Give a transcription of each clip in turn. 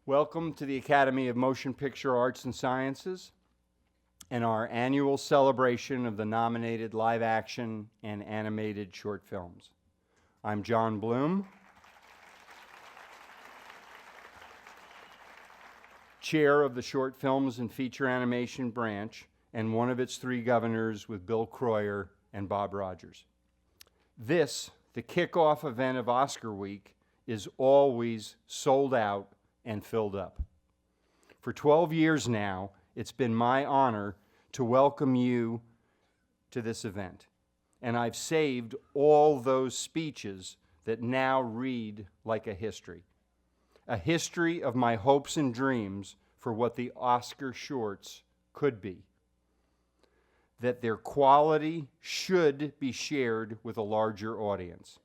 Welcome to the Academy of Motion Picture Arts and Sciences and our annual celebration of the nominated live action and animated short films. I'm John Bloom, chair of the Short Films and Feature Animation branch and one of its three governors with Bill Croyer and Bob Rogers. This, the kickoff event of Oscar Week, is always sold out and filled up. For 12 years now, it's been my honor to welcome you to this event. And I've saved all those speeches that now read like a history of my hopes and dreams for what the Oscar shorts could be, that their quality should be shared with a larger audience,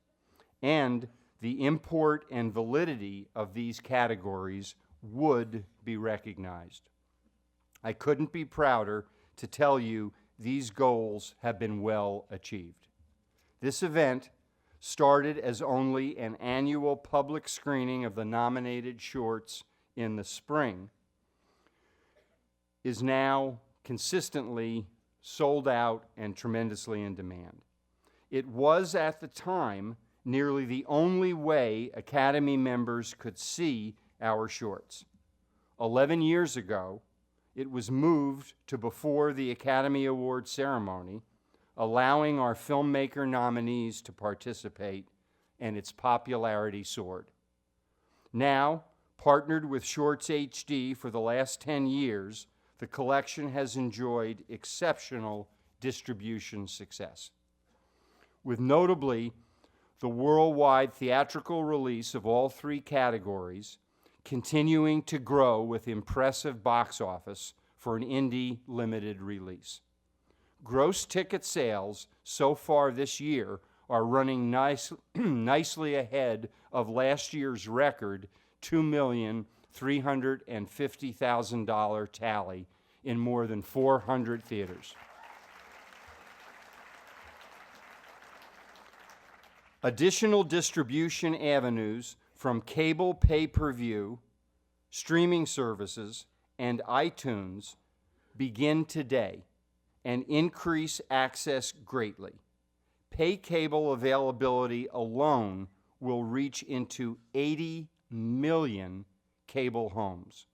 and the import and validity of these categories would be recognized. I couldn't be prouder to tell you these goals have been well achieved. This event started as only an annual public screening of the nominated shorts in the spring, is now consistently sold out and tremendously in demand. It was at the time nearly the only way Academy members could see our shorts. 11 years ago, it was moved to before the Academy Award ceremony, allowing our filmmaker nominees to participate, and its popularity soared. Now, partnered with Shorts HD for the last 10 years, the collection has enjoyed exceptional distribution success, with notably the worldwide theatrical release of all three categories continuing to grow with impressive box office for an indie limited release. Gross ticket sales so far this year are running nicely ahead of last year's record $2,350,000 tally in more than 400 theaters. Additional distribution avenues from cable pay-per-view, streaming services, and iTunes begin today and increase access greatly. Pay cable availability alone will reach into 80 million cable homes.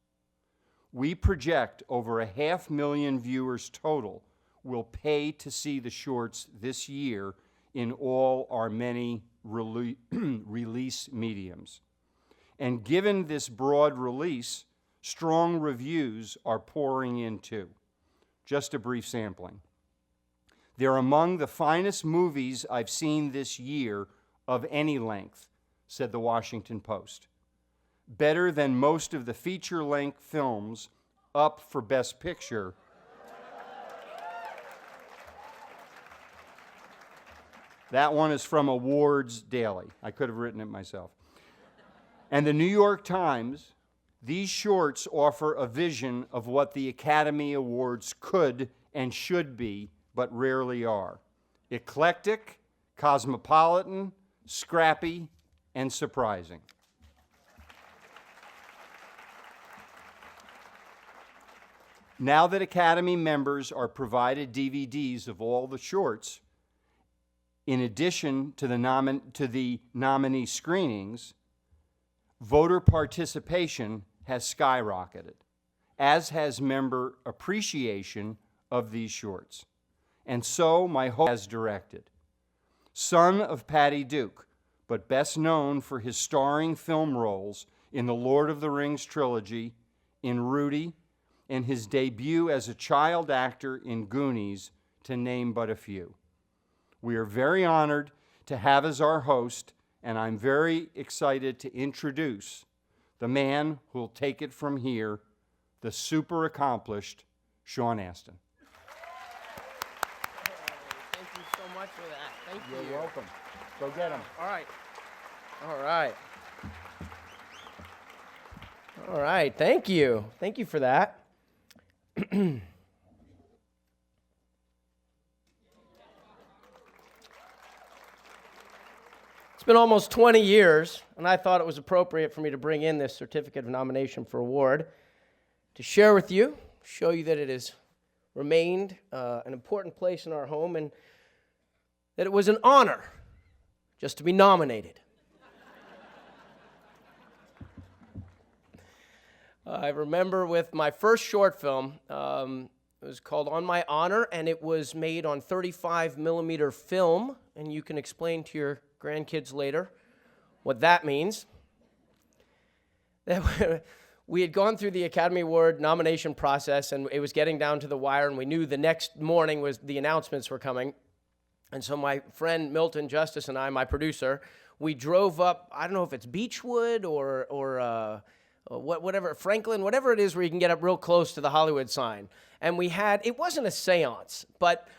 We project over 500,000 viewers total will pay to see the shorts this year in all our many release mediums. And given this broad release, strong reviews are pouring in too. Just a brief sampling. They're among the finest movies I've seen this year of any length, said the Washington Post. Better than most of the feature-length films up for Best Picture. That one is from Awards Daily. I could have written it myself. And the New York Times, these shorts offer a vision of what the Academy Awards could and should be, but rarely are. Eclectic, cosmopolitan, scrappy, and surprising. Now that Academy members are provided DVDs of all the shorts, in addition to the nominee screenings, voter participation has skyrocketed, as has member appreciation of these shorts. And so my hope has directed. Son of Patty Duke, but best known for his starring film roles in the Lord of the Rings trilogy, in Rudy, and his debut as a child actor in Goonies, to name but a few. We are very honored to have as our host, and I'm very excited to introduce the man who will take it from here, the super accomplished Sean Astin. Thank you so much for that. Thank you. You're welcome. Go get him. All right. All right. All right. Thank you. Thank you for that. It's been almost 20 years, and I thought it was appropriate for me to bring in this certificate of nomination for award to share with you, show you that it has remained an important place in our home, and that it was an honor just to be nominated. I remember with my first short film, it was called On My Honor, and it was made on 35 millimeter film, and you can explain to your grandkids later what that means. We had gone through the Academy Award nomination process, and it was getting down to the wire, and we knew the next morning was the announcements were coming. And so my friend Moulton, Justice, and I, my producer, we drove up, I don't know if it's Beechwood or whatever, Franklin, whatever it is where you can get up real close to the Hollywood sign. And we had, it wasn't a seance, but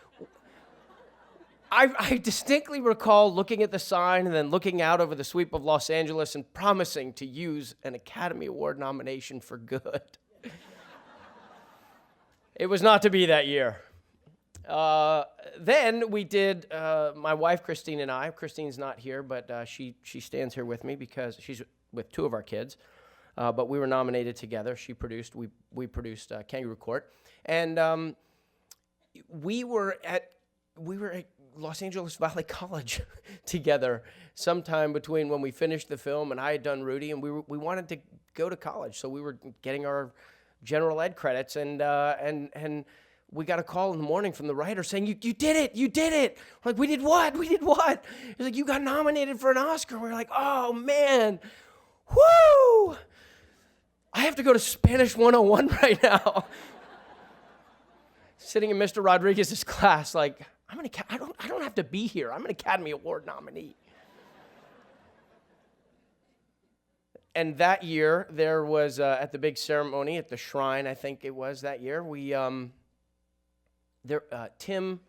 I distinctly recall looking at the sign and then looking out over the sweep of Los Angeles and promising to use an Academy Award nomination for good. It was not to be that year. Then we did, my wife Kristina and I, Christine's not here, but she stands here with me because she's with two of our kids. But we were nominated together. She produced, we produced Kangaroo Court. And we were at Los Angeles Valley College together sometime between when we finished the film and I had done Rudy, and we wanted to go to college. So we were getting our general ed credits, and we got a call in the morning from the writer saying, you did it, you did it. We're like, we did what? He's like, you got nominated for an Oscar. We're like, oh man, whoo! I have to go to Spanish 101 right now. Sitting in Mr. Rodriguez's class, like, I don't have to be here. I'm an Academy Award nominee. And that year, there was at the big ceremony at the Shrine, I think it was that year. We Tim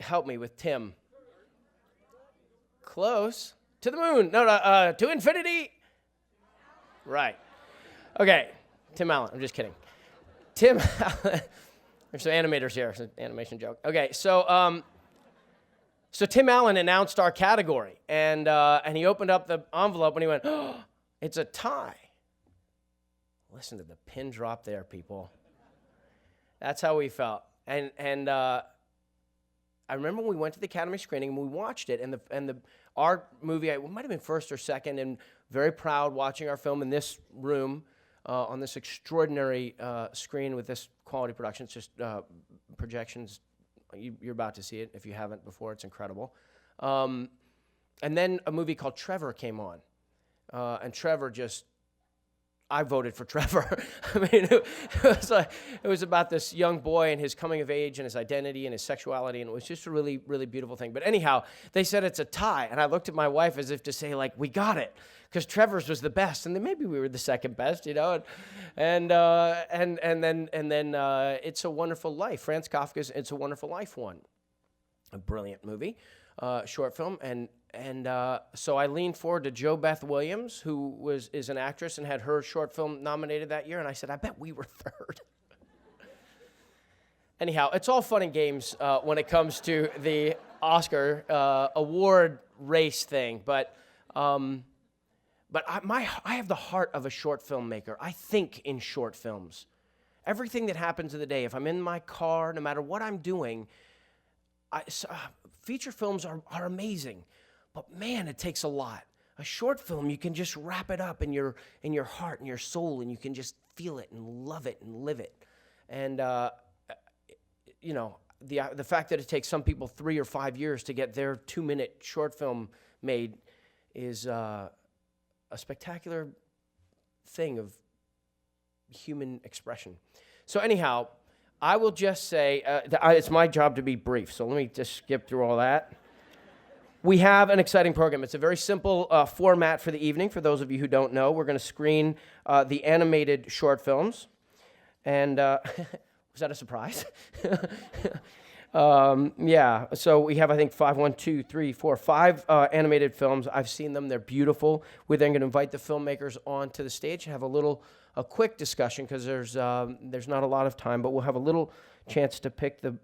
help me with Tim. Close. To the moon. No, to infinity. Right. Okay. Tim Allen. I'm just kidding. Tim Allen. There's some animators here. It's an animation joke. Okay, so Tim Allen announced our category, and he opened up the envelope, and he went, oh, it's a tie. Listen to the pin drop there, people. That's how we felt. And I remember when we went to the Academy screening and we watched it, and our movie, it might have been first or second, and very proud watching our film in this room on this extraordinary screen with this quality production. It's just projections. You're about to see it if you haven't before. It's incredible. And then a movie called Trevor came on, and Trevor just. I voted for Trevor. I mean, it was about this young boy and his coming of age and his identity and his sexuality, and it was just a really, really beautiful thing. But anyhow, they said it's a tie, and I looked at my wife as if to say, like, we got it, because Trevor's was the best, and then maybe we were the second best, you know. And then It's a Wonderful Life. Franz Kafka's It's a Wonderful Life won. A brilliant movie, short film, and so I leaned forward to Jo Beth Williams, who is an actress and had her short film nominated that year, and I said, I bet we were third. Anyhow, it's all fun and games when it comes to the Oscar award race thing, but I have the heart of a short filmmaker. I think in short films. Everything that happens in the day, if I'm in my car, no matter what I'm doing, feature films are amazing. But man, it takes a lot. A short film, you can just wrap it up in your heart and your soul, and you can just feel it and love it and live it. And you know, the fact that it takes some people 3 or 5 years to get their 2-minute short film made is a spectacular thing of human expression. So anyhow, I will just say it's my job to be brief. So let me just skip through all that. We have an exciting program. It's a very simple format for the evening. For those of you who don't know, we're going to screen the animated short films. And was that a surprise? Yeah, so we have, I think, 5 animated films. I've seen them. They're beautiful. We're then going to invite the filmmakers onto the stage and have a quick discussion because there's not a lot of time, but we'll have a little chance to pick the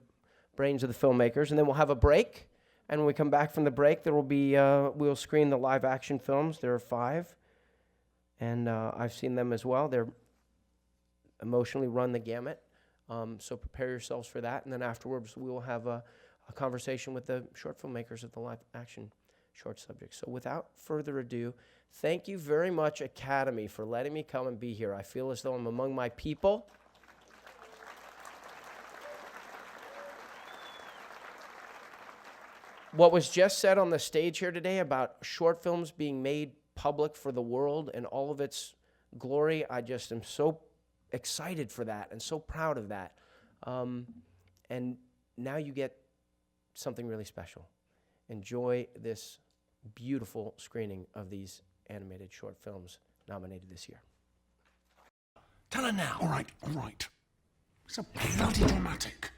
brains of the filmmakers, and then we'll have a break. And when we come back from the break, there will be we'll screen the live action films. There are 5, and I've seen them as well. They're emotionally run the gamut. So prepare yourselves for that. And then afterwards, we will have a conversation with the short filmmakers of the live action short subjects. So without further ado, thank you very much, Academy, for letting me come and be here. I feel as though I'm among my people. What was just said on the stage here today about short films being made public for the world and all of its glory, I just am so excited for that and so proud of that. And now you get something really special. Enjoy this beautiful screening of these animated short films nominated this year. Tell her now. All right. It's so bloody dramatic.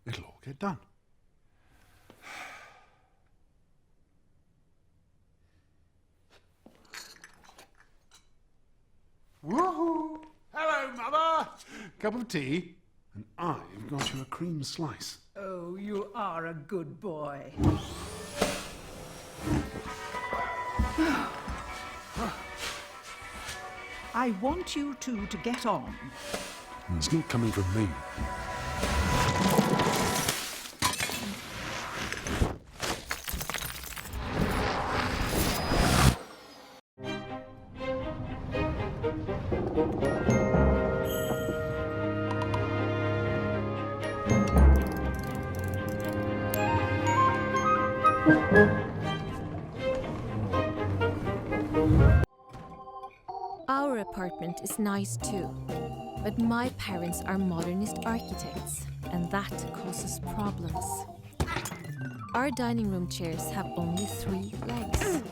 It'll all get done. Woohoo! Hello, Mother! Cup of tea, and I've got you a cream slice. Oh, you are a good boy. I want you two to get on. It's not coming from me. Our apartment is nice too, but my parents are modernist architects, and that causes problems. Our dining room chairs have only 3 legs.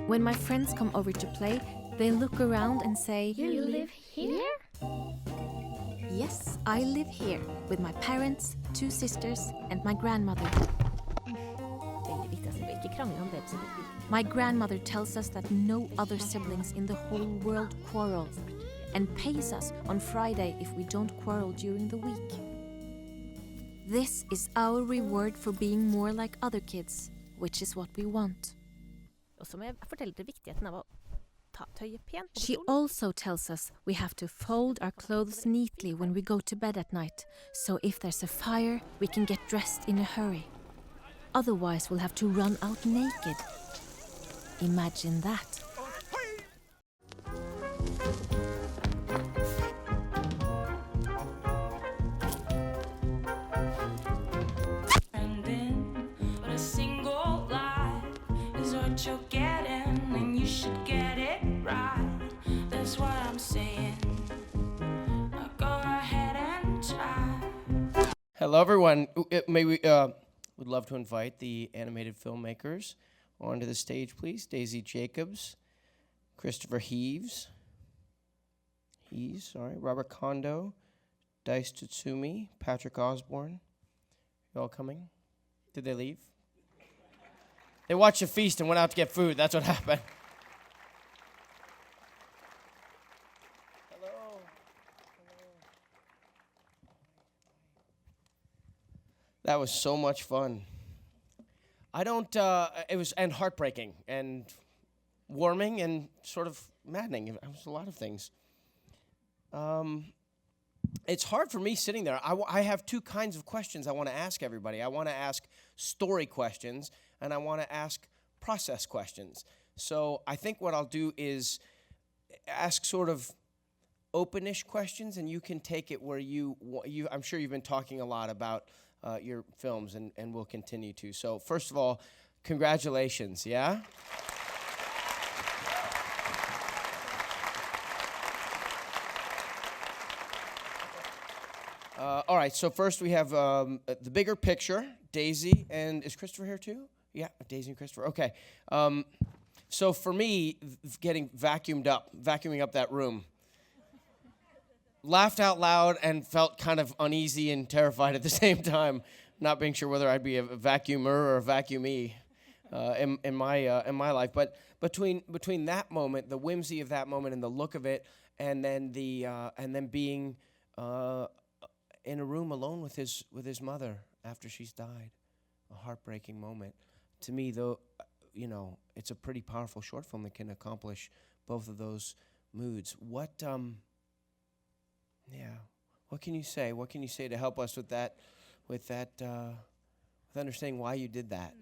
When my friends come over to play, they look around and say, You live here? Yes, I live here with my parents, 2 sisters, and my grandmother. My grandmother tells us that no other siblings in the whole world quarrel and pays us on Friday if we don't quarrel during the week. This is our reward for being more like other kids, which is what we want. She also tells us we have to fold our clothes neatly when we go to bed at night, so if there's a fire, we can get dressed in a hurry. Otherwise, we'll have to run out naked. Imagine that. But a single life is what you're getting, and you should get it right. That's what I'm saying. Go ahead and try. Hello, everyone. Would love to invite the animated filmmakers onto the stage, please. Daisy Jacobs, Christopher Hees, Robert Kondo, Dice Tsutsumi, Patrick Osborne. You all coming? Did they leave? They watched a feast and went out to get food. That's what happened. Hello. That was so much fun. It was heartbreaking and warming and sort of maddening. It was a lot of things. It's hard for me sitting there. I have 2 kinds of questions I want to ask everybody. I want to ask story questions, and I want to ask process questions. So I think what I'll do is ask sort of openish questions, and you can take it where I'm sure you've been talking a lot about your films, and will continue to. So first of all, congratulations, yeah? All right, so first we have the bigger picture, Daisy, and is Christopher here too? Yeah, Daisy and Christopher, okay. So for me, vacuuming up that room laughed out loud and felt kind of uneasy and terrified at the same time, not being sure whether I'd be a vacuumer or a vacuumee in my life. But between that moment, the whimsy of that moment and the look of it, and then being in a room alone with his mother after she's died, a heartbreaking moment. To me, though, it's a pretty powerful short film that can accomplish both of those moods. What can you say? What can you say to help us with understanding why you did that?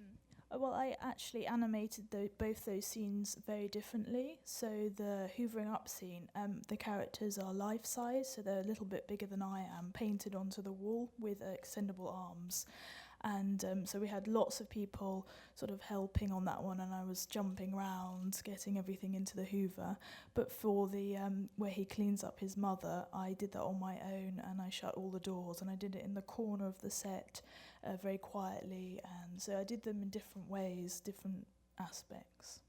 Well, I actually animated both those scenes very differently. So the hoovering up scene, the characters are life-size, so they're a little bit bigger than I am, painted onto the wall with extendable arms. And so we had lots of people sort of helping on that one, and I was jumping around, getting everything into the hoover. But for the where he cleans up his mother, I did that on my own, and I shut all the doors, and I did it in the corner of the set very quietly. And so I did them in different ways, different aspects.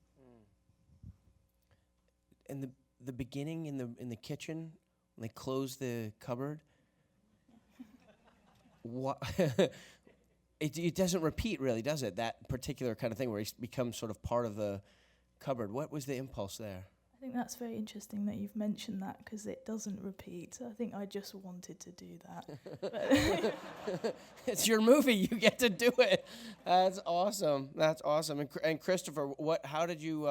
In the beginning, in the kitchen, when they close the cupboard, what? It doesn't repeat, really, does it? That particular kind of thing where he becomes sort of part of the cupboard. What was the impulse there? I think that's very interesting that you've mentioned that, because it doesn't repeat. I think I just wanted to do that. It's your movie. You get to do it. That's awesome. And Christopher, how did you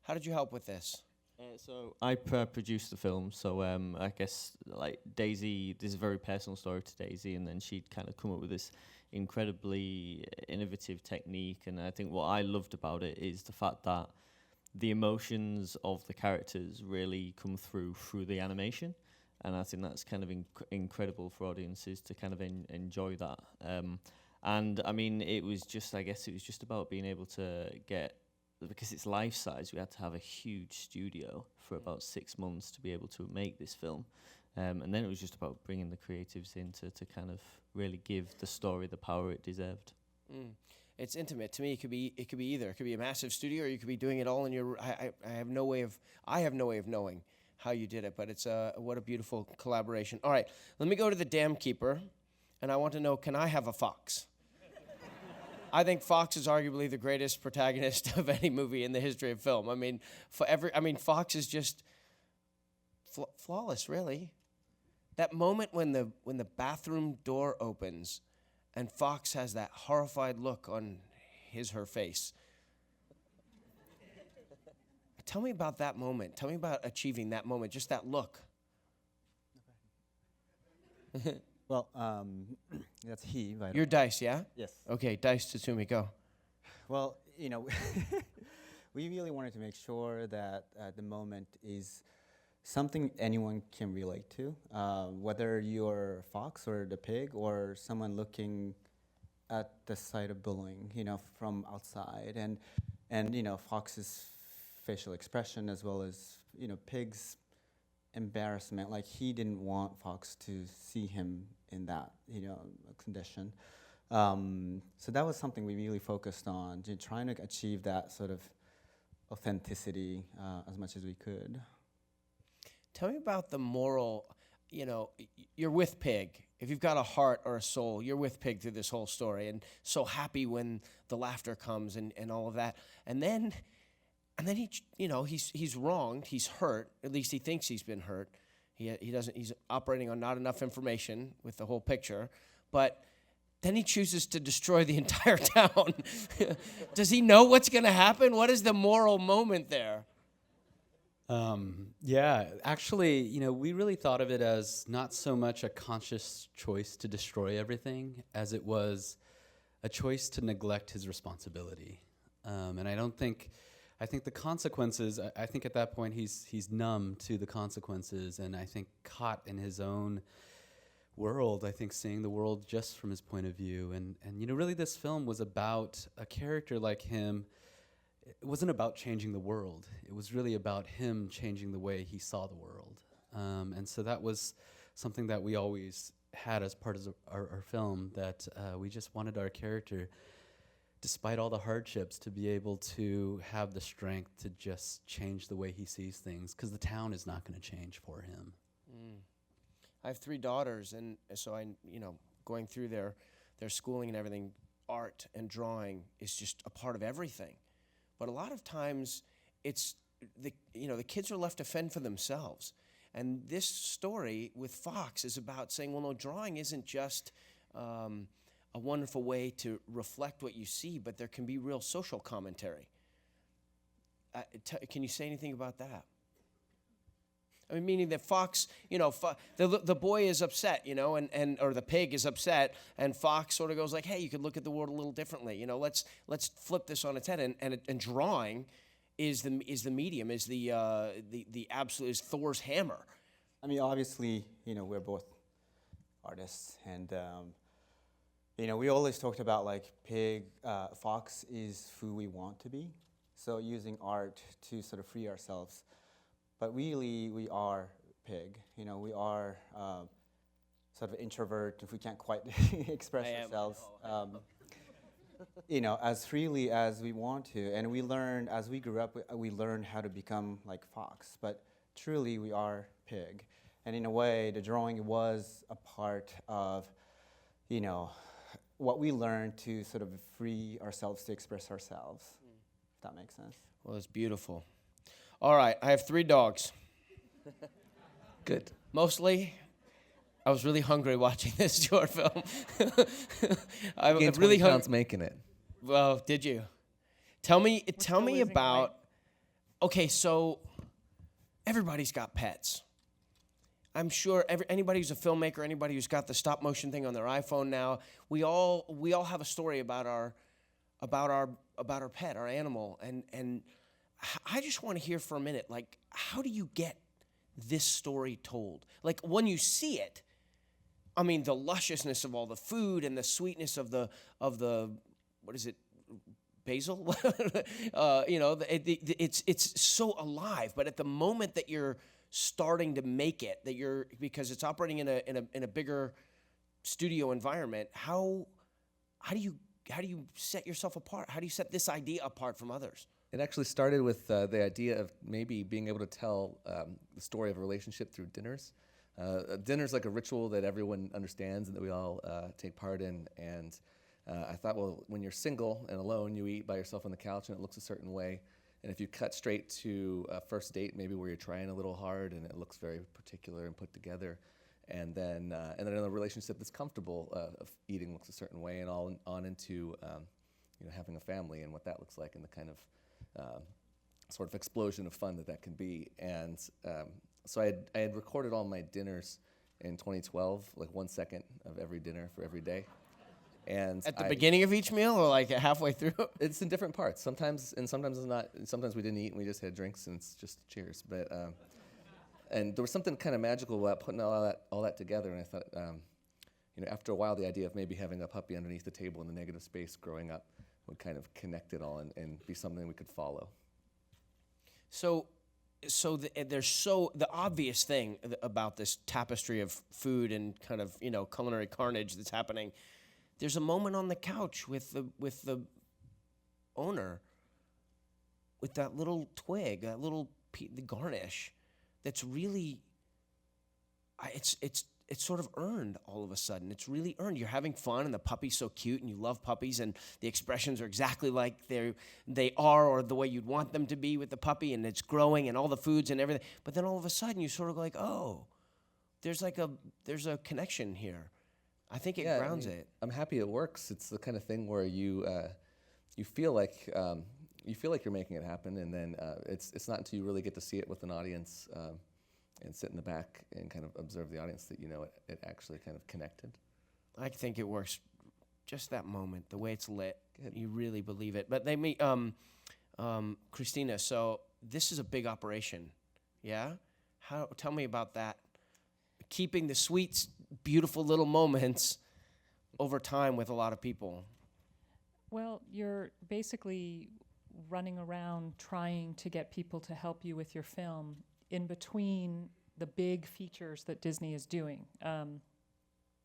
help with this? So I produced the film, so I guess like Daisy, this is a very personal story to Daisy, and then she'd kind of come up with this incredibly innovative technique, and I think what I loved about it is the fact that the emotions of the characters really come through the animation, and I think that's kind of incredible for audiences to kind of enjoy that. And I mean, it was just about being able to get, because it's life size, we had to have a huge studio for about 6 months to be able to make this film. And then it was just about bringing the creatives in to kind of really give the story the power it deserved. It's intimate. To me, it could be either. It could be a massive studio, or you could be doing it all in your. I have no way of knowing how you did it, but it's what a beautiful collaboration. All right, let me go to the Dam Keeper, and I want to know: can I have a fox? I think Fox is arguably the greatest protagonist of any movie in the history of film. I mean, Fox is just flawless, really. That moment when the bathroom door opens, and Fox has that horrified look on her face. Tell me about that moment. Tell me about achieving that moment, just that look. Well, that's he. Right? Your dice, yeah? Yes. Okay, dice Tsutsumi, go. Well, we really wanted to make sure that the moment is something anyone can relate to, whether you're a fox or the pig or someone looking at the site of bullying, from outside, and fox's facial expression as well as pig's embarrassment. Like, he didn't want Fox to see him in that condition. So that was something we really focused on, trying to achieve that sort of authenticity as much as we could. Tell me about the moral, you're with Pig. If you've got a heart or a soul, you're with Pig through this whole story, and so happy when the laughter comes and all of that. And then he's wronged, he's hurt, at least he thinks he's been hurt. He's operating on not enough information with the whole picture, but then he chooses to destroy the entire town. Does he know what's going to happen? What is the moral moment there? Yeah, actually, we really thought of it as not so much a conscious choice to destroy everything as it was a choice to neglect his responsibility. And I think the consequences, I think at that point he's numb to the consequences, and I think caught in his own world, I think seeing the world just from his point of view. And really this film was about a character like him. It wasn't about changing the world. It was really about him changing the way he saw the world. And so that was something that we always had as part of our film, that we just wanted our character, despite all the hardships, to be able to have the strength to just change the way he sees things, because the town is not going to change for him. I have 3 daughters, and so going through their schooling and everything, art and drawing is just a part of everything. But a lot of times, it's the kids are left to fend for themselves. And this story with Fox is about saying, well, no, drawing isn't just a wonderful way to reflect what you see, but there can be real social commentary. Can you say anything about that? I mean, meaning that Fox, the boy is upset, or the pig is upset, and Fox sort of goes like, hey, you could look at the world a little differently. Let's flip this on its head. And drawing is the medium, is the absolute, is Thor's hammer. I mean, obviously, we're both artists, and we always talked about like Fox is who we want to be. So using art to sort of free ourselves. But really, we are pig. We are sort of introvert if we can't quite express ourselves, as freely as we want to. And we learn, as we grew up, we learn how to become like Fox. But truly, we are pig. And in a way, the drawing was a part of, what we learned to sort of free ourselves to express ourselves. If that makes sense. Well, it's beautiful. All right, I have 3 dogs. Good. Mostly, I was really hungry watching this short film. I'm Gained really 20 pounds making it. Well, did you? Tell me about. Okay, so everybody's got pets. I'm sure anybody who's a filmmaker, anybody who's got the stop motion thing on their iPhone now, we all have a story about our pet, our animal, and I just want to hear for a minute, like, how do you get this story told? Like, when you see it, I mean, the lusciousness of all the food and the sweetness of the what is it, basil? It's so alive. But at the moment that you're starting to make it, because it's operating in a bigger studio environment, how do you set yourself apart? How do you set this idea apart from others? It actually started with the idea of maybe being able to tell the story of a relationship through dinners. Dinner's like a ritual that everyone understands and that we all take part in. And I thought, well, when you're single and alone, you eat by yourself on the couch and it looks a certain way. And if you cut straight to a first date, maybe where you're trying a little hard and it looks very particular and put together, and then in a relationship that's comfortable, of eating looks a certain way, and on into having a family and what that looks like, and the kind of sort of explosion of fun that can be. And so I had recorded all my dinners in 2012, like 1 second of every dinner for every day. And at the beginning of each meal, or like halfway through? It's in different parts. Sometimes it's not. Sometimes we didn't eat and we just had drinks and it's just cheers. But and there was something kind of magical about putting all that together. And I thought, after a while, the idea of maybe having a puppy underneath the table in the negative space growing up would kind of connect it all and be something we could follow. So the obvious thing about this tapestry of food and kind of culinary carnage that's happening. There's a moment on the couch with the owner, with that little twig, that little the garnish, that's really, it's sort of earned all of a sudden. It's really earned. You're having fun, and the puppy's so cute, and you love puppies, and the expressions are exactly like they are, or the way you'd want them to be with the puppy, and it's growing, and all the foods and everything. But then all of a sudden, you sort of like, oh, there's a connection here. I think it grounds it. I'm happy it works. It's the kind of thing where you feel like you're making it happen, and then it's not until you really get to see it with an audience and sit in the back and kind of observe the audience that it actually kind of connected. I think it works. Just that moment, the way it's lit, you really believe it. But Kristina, so this is a big operation, yeah? Tell me about that. Keeping the sweet, beautiful little moments over time with a lot of people. Well, you're basically running around trying to get people to help you with your film in between the big features that Disney is doing. And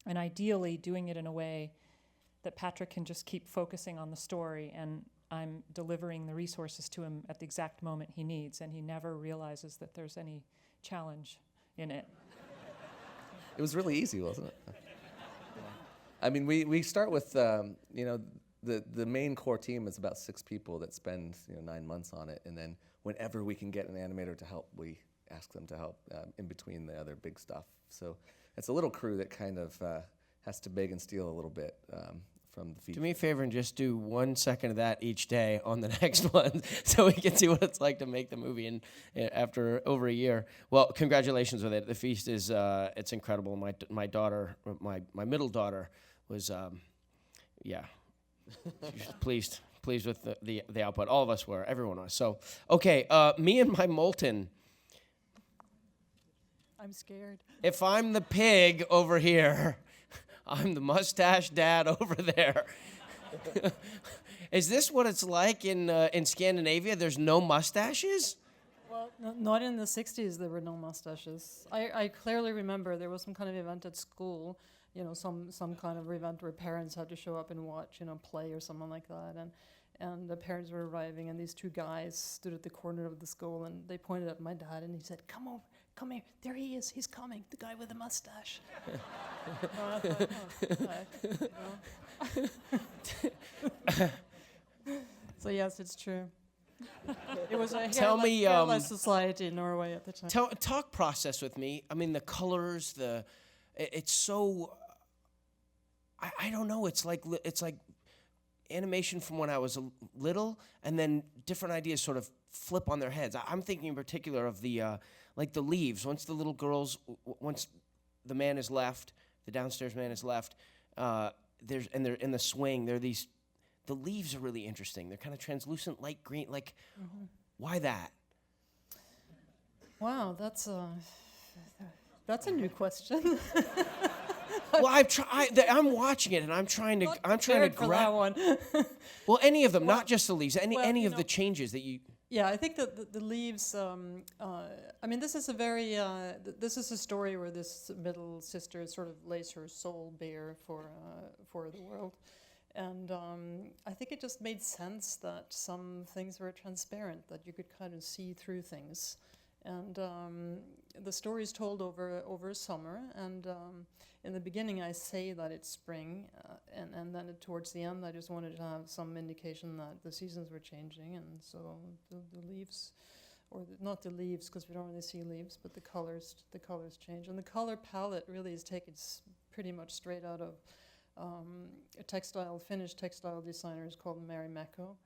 ideally doing it in a way that Patrick can just keep focusing on the story, and I'm delivering the resources to him at the exact moment he needs, and he never realizes that there's any challenge in it. It was really easy, wasn't it? I mean, we start with, you know, the main core team is about 6 people that spend 9 months on it, and then whenever we can get an animator to help, we ask them to help in between the other big stuff. So it's a little crew that kind of has to beg and steal a little bit from the feature. Do me a favor and just do 1 second of that each day on the next one, so we can see what it's like to make the movie in after over a year. Well, congratulations with it. The feast is it's incredible. My daughter, my middle daughter, was pleased with the output. All of us were. Everyone was. So okay, me and my Moulton. I'm scared. If I'm the pig over here, I'm the mustache dad over there. Is this what it's like in Scandinavia? There's no mustaches? Well, not in the 60s there were no mustaches. I clearly remember there was some kind of event at school, some kind of event where parents had to show up and watch, play or something like that. And the parents were arriving, and these 2 guys stood at the corner of the school, and they pointed at my dad, and he said, "Come over. Come here, there he is, he's coming, the guy with the mustache." So yes, it's true. It was a hairless society in Norway at the time. Talk process with me. I mean, the colors, it's so, I don't know, it's like animation from when I was little, and then different ideas sort of flip on their heads. I'm thinking in particular of the leaves. Once the little girls, once the man is left, the downstairs man is left, they're in the swing. The leaves are really interesting. They're kind of translucent, light green. Why that? Wow, that's a new question. Well, I'm watching it, and I'm trying to grab one. Well, any of them, not just the leaves. Any of the changes that you. Yeah, I think that the leaves. I mean, this is a very. This is a story where this middle sister sort of lays her soul bare for the world, and I think it just made sense that some things were transparent, that you could kind of see through things, and the story is told over summer, and in the beginning I say that it's spring, and then towards the end I just wanted to have some indication that the seasons were changing, and so the leaves, or not the leaves because we don't really see leaves, but the colors change, and the color palette really is taken pretty much straight out of a Finnish textile designers called Mary Mekko.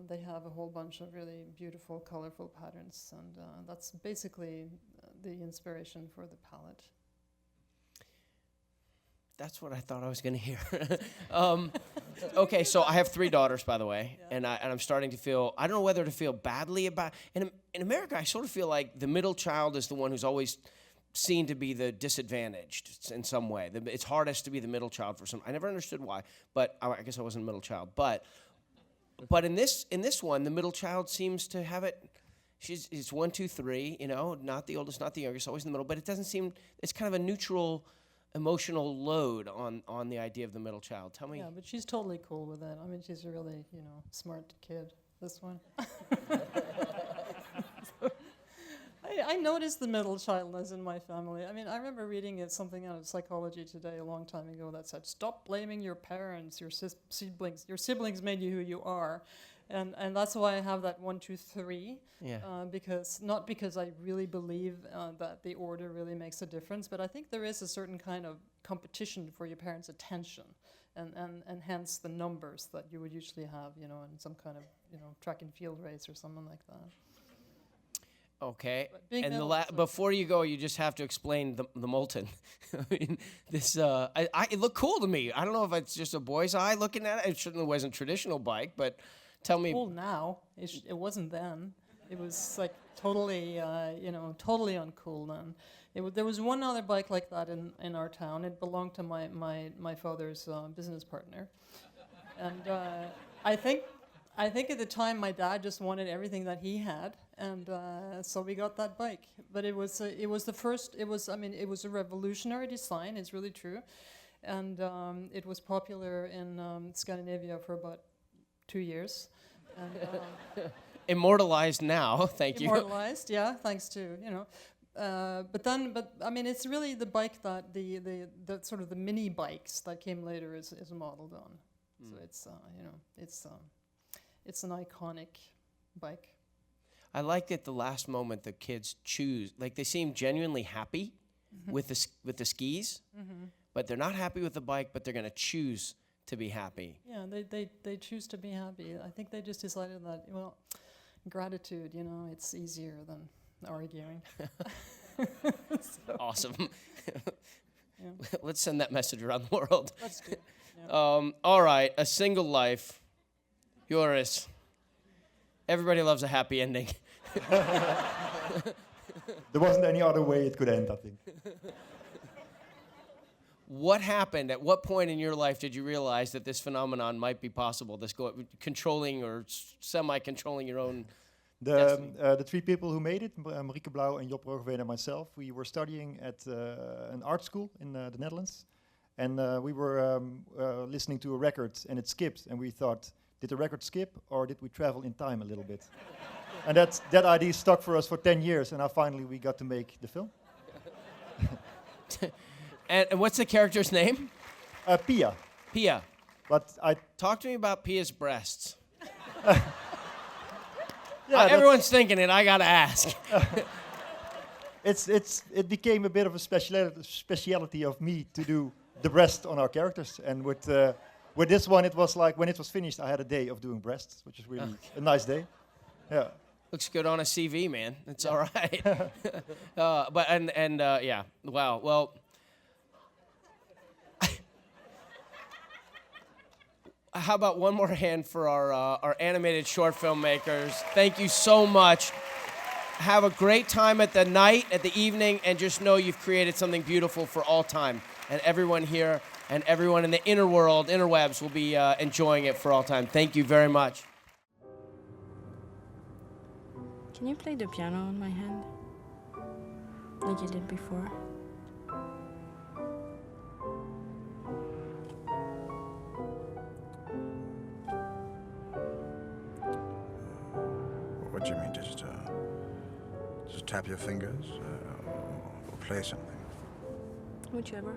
They have a whole bunch of really beautiful, colorful patterns, and that's basically the inspiration for the palette. That's what I thought I was going to hear. Okay, so I have 3 daughters, by the way, yeah. and I'm starting to feel, I don't know whether to feel badly about, in America, I sort of feel like the middle child is the one who's always seen to be the disadvantaged in some way. It's hardest to be the middle child for some, I never understood why, but I guess I wasn't a middle child. But in this one, the middle child seems to have it. It's 1, 2, 3. Not the oldest, not the youngest, always in the middle. But it doesn't seem. It's kind of a neutral, emotional load on the idea of the middle child. Tell me. Yeah, but she's totally cool with it. I mean, she's a really smart kid. This one. I noticed the middle childness in my family. I mean, I remember reading something out of Psychology Today a long time ago that said, "Stop blaming your parents, your siblings. Your siblings made you who you are," and that's why I have that 1, 2, 3. Yeah. Not because I really believe that the order really makes a difference, but I think there is a certain kind of competition for your parents' attention, and hence the numbers that you would usually have, in some kind of track and field race or something like that. Okay, and before you go, you just have to explain the Moulton. I mean, this it looked cool to me. I don't know if it's just a boy's eye looking at it. It certainly wasn't a traditional bike, but tell me. Cool now. It wasn't then. It was like totally, totally uncool then. There was one other bike like that in our town. It belonged to my father's business partner, and I think at the time my dad just wanted everything that he had, and so we got that bike. But it was the first. It was a revolutionary design. It's really true, and it was popular in Scandinavia for about 2 years. And, immortalized now. Thank you. Immortalized, yeah, thanks to But I mean, it's really the bike that the sort of the mini bikes that came later is modeled on. So it's it's an iconic bike. I like at the last moment the kids choose, like they seem genuinely happy with the skis, but they're not happy with the bike, but they're gonna choose to be happy. Yeah, they choose to be happy. I think they just decided that, well, gratitude, it's easier than arguing. Awesome. Let's send that message around the world. Let's do it. Yeah. All right, A Single Life. Joris. Everybody loves a happy ending. There wasn't any other way it could end, I think. What happened? At what point in your life did you realize that this phenomenon might be possible? This controlling or semi-controlling your own destiny? The three people who made it, Marieke Blauw and Job Roggeveen and myself, we were studying at an art school in the Netherlands. And we were listening to a record and it skipped. And we thought, did the record skip or did we travel in time a little bit? And that idea stuck for us for 10 years. And now finally we got to make the film. And what's the character's name? Pia. Pia. But Talk to me about Pia's breasts. Yeah, everyone's thinking it. I gotta ask. It became a bit of a speciality of me to do the breast on our characters. And with this one, it was like when it was finished, I had a day of doing breasts, which is really a nice day. Yeah. Looks good on a CV, man. It's all right. Yeah. Wow. Well. How about one more hand for our animated short filmmakers? Thank you so much. Have a great time at the night, at the evening, and just know you've created something beautiful for all time. And everyone here and everyone in the inner world, interwebs, will be enjoying it for all time. Thank you very much. Can you play the piano on my hand? Like you did before? What do you mean, just tap your fingers or play something? Whichever.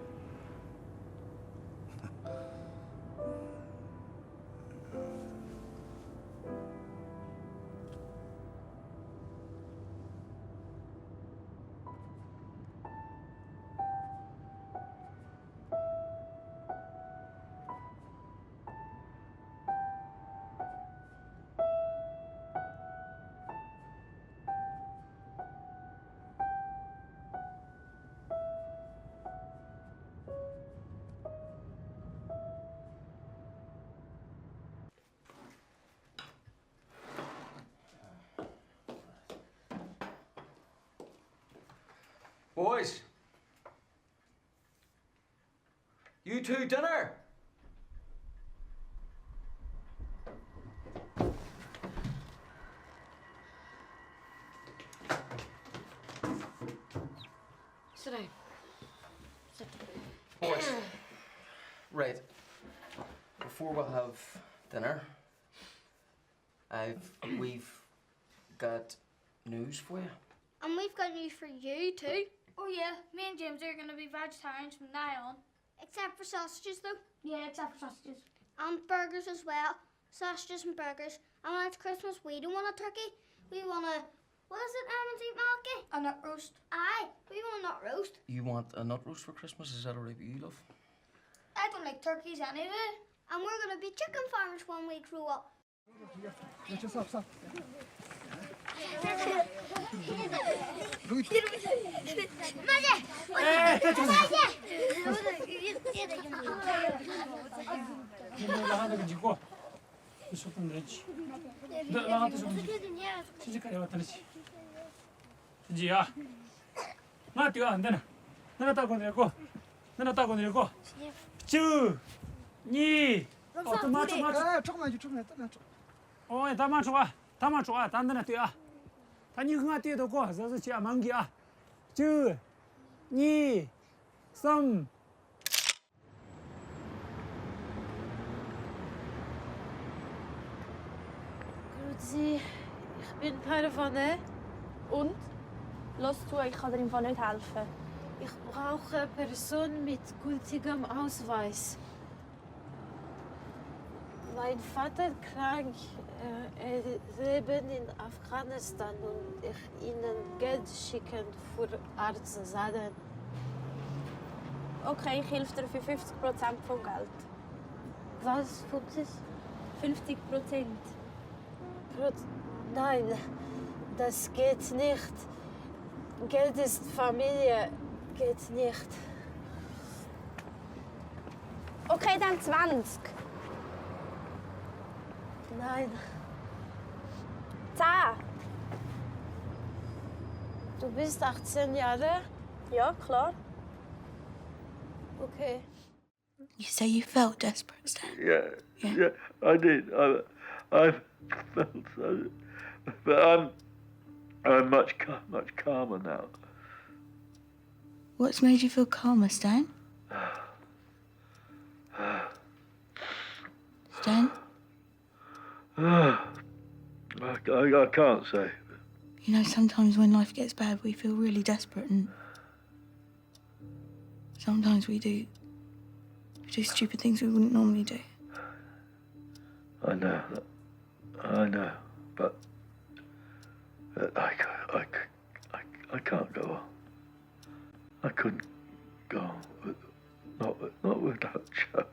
Boys, you two dinner. Sit down. Sit down. Boys, right. Before we'll have dinner, we've got news for you. And we've got news for you too. Oh yeah, me and James are going to be vegetarians from now on. Except for sausages though. Yeah, except for sausages. And burgers as well. Sausages and burgers. And when it's Christmas, we don't want a turkey. We want a, what is it, Malky? A nut roast. Aye, we want a nut roast. You want a nut roast for Christmas? Is that all right with you, love? I don't like turkeys anyway. And we're going to be chicken farmers when we grow up. Grüezi, ich bin Parvaneh. Und? Los zu, ich kann dir im Fall nicht helfen. Ich brauche eine Person mit gültigem Ausweis. Mein Vater krank. Er lebt in Afghanistan und ich ihnen Geld schicken für Arztsachen. Okay, ich helfe dir für 50% vom Geld. Was, 50? 50%. Nein, das geht nicht. Geld ist Familie, geht nicht. Okay, dann 20. Nein. 10. Du bist 18 Jahre? Ja, klar. Okay. You say you felt desperate, Stan? Yeah, I did. I felt so, but I'm much calmer now. What's made you feel calmer, Stan? Stan? I can't say. You know, sometimes when life gets bad, we feel really desperate, and sometimes we do stupid things we wouldn't normally do. I know, but I can't go on. I couldn't go on, not without Joe.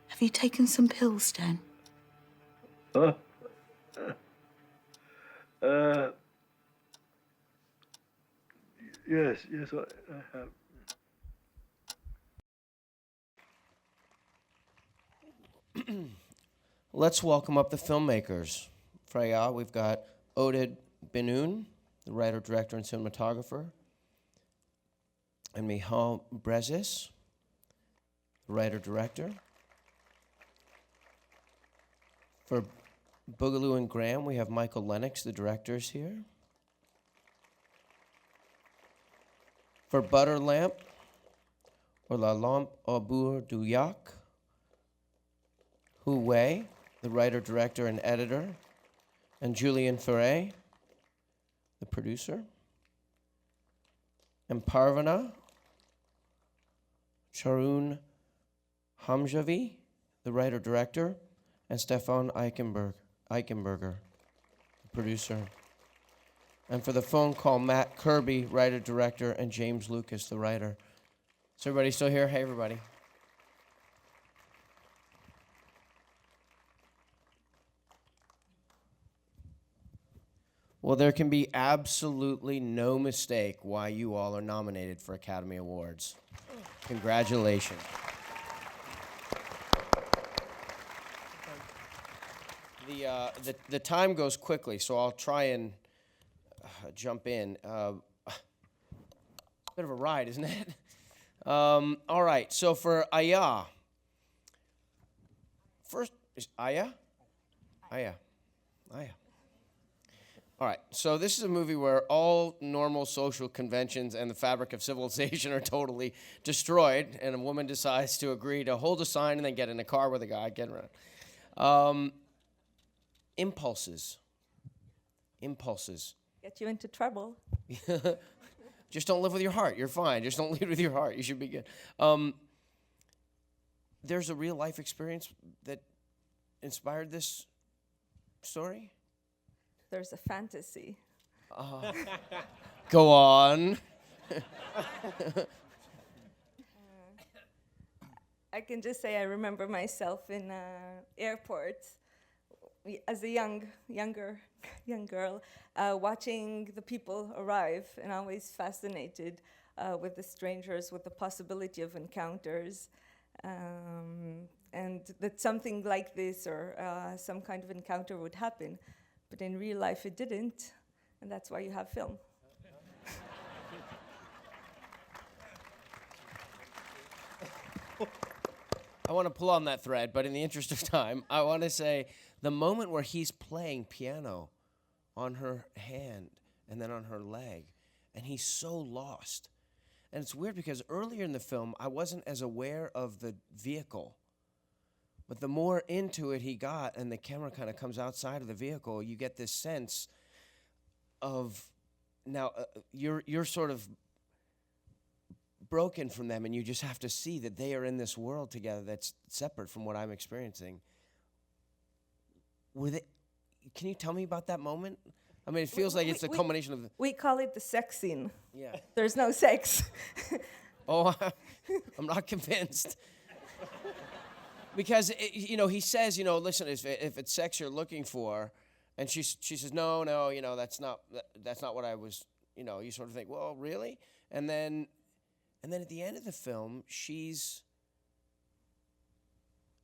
Have you taken some pills, Stan? Yes, I have. Let's welcome up the filmmakers. Freya, we've got Oded Binnun, the writer, director, and cinematographer, and Mihal Brezis, the writer, director. For Boogaloo and Graham, we have Michael Lennox, the directors here. For Butter Lampe, or La Lampe au bout du Yak, Hu Wei, the writer, director, and editor, and Julien Féret, the producer. And Parvaneh, Sharon Hamzavi, the writer, director, and Stefan Eichenberger, the producer. And for the phone call, Matt Kirby, writer, director, and James Lucas, the writer. Is everybody still here? Hey, everybody. Well, there can be absolutely no mistake why you all are nominated for Academy Awards. Congratulations. The time goes quickly, so I'll try and jump in. Bit of a ride, isn't it? All right, so for Aya. First, is Aya? Aya. All right, so this is a movie where all normal social conventions and the fabric of civilization are totally destroyed, and a woman decides to agree to hold a sign and then get in a car with a guy, get around. Impulses. Get you into trouble. Just don't live with your heart. You're fine. Just don't lead with your heart. You should be good. There's a real life experience that inspired this story? There's a fantasy. Go on. I can just say I remember myself in airport as a young girl, watching the people arrive, and always fascinated with the strangers, with the possibility of encounters, and that something like this or some kind of encounter would happen. But in real life, it didn't, and that's why you have film. I want to pull on that thread, but in the interest of time, I want to say the moment where he's playing piano on her hand and then on her leg, and he's so lost. And it's weird because earlier in the film, I wasn't as aware of the vehicle. But the more into it he got, and the camera kind of comes outside of the vehicle, you get this sense now you're sort of broken from them, and you just have to see that they are in this world together that's separate from what I'm experiencing. Can you tell me about that moment? I mean, it feels like it's the culmination of. We call it the sex scene. Yeah. There's no sex. Oh, I'm not convinced. Because he says, listen, if it's sex you're looking for, and she says, no, that's not what I was. You sort of think, well, really, and then at the end of the film,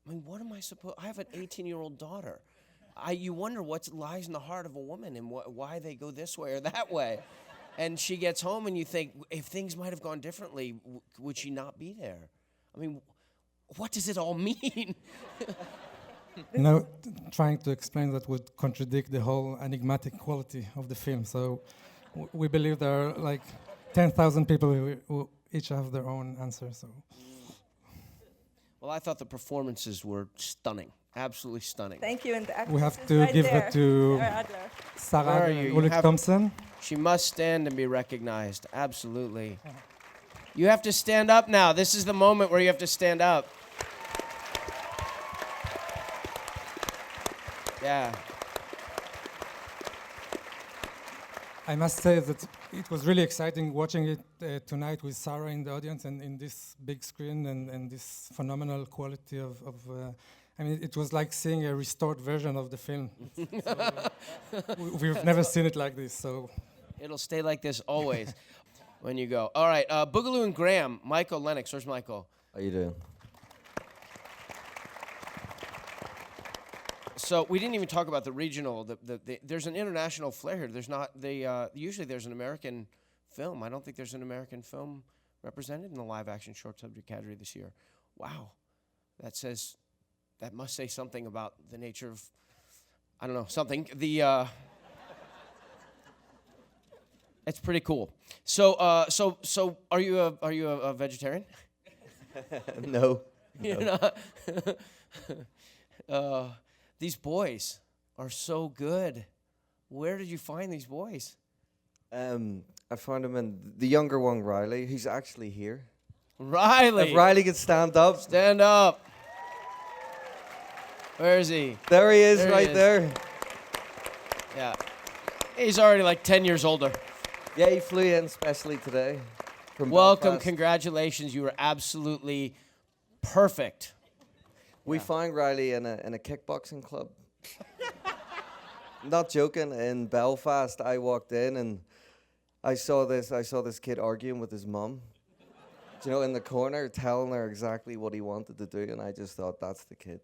what am I supposed? I have an 18-year-old daughter. You wonder what lies in the heart of a woman and why they go this way or that way. And she gets home and you think, if things might have gone differently, would she not be there? I mean, what does it all mean? Trying to explain that would contradict the whole enigmatic quality of the film. So we believe there are like 10,000 people who each have their own answer. So. Well, I thought the performances were stunning. Absolutely stunning. Thank you. And we have to give it to Sarah Ulrich Thompson. She must stand and be recognized. Absolutely. You have to stand up now. This is the moment where you have to stand up. Yeah. I must say that it was really exciting watching it tonight with Sarah in the audience and in this big screen and this phenomenal quality of it was like seeing a restored version of the film. We've never seen it like this, so. It'll stay like this always when you go. All right, Boogaloo and Graham, Michael, Lennox. Where's Michael? How you doing? So we didn't even talk about the regional. There's an international flair here. There's not. Usually there's an American film. I don't think there's an American film represented in the live-action short subject category this year. Wow, that must say something about the nature of, I don't know, something. It's pretty cool. So are you a vegetarian? No. You're not. These boys are so good. Where did you find these boys? I found him in the younger one, Riley. He's actually here. Riley. If Riley could stand up. Stand up. Where is he? There he is, there. Yeah. He's already like 10 years older. Yeah, he flew in specially today. From Welcome, Belfast. Congratulations. You were absolutely perfect. We found Riley in a kickboxing club. Not joking. In Belfast, I walked in and I saw this kid arguing with his mum. In the corner, telling her exactly what he wanted to do, and I just thought, that's the kid.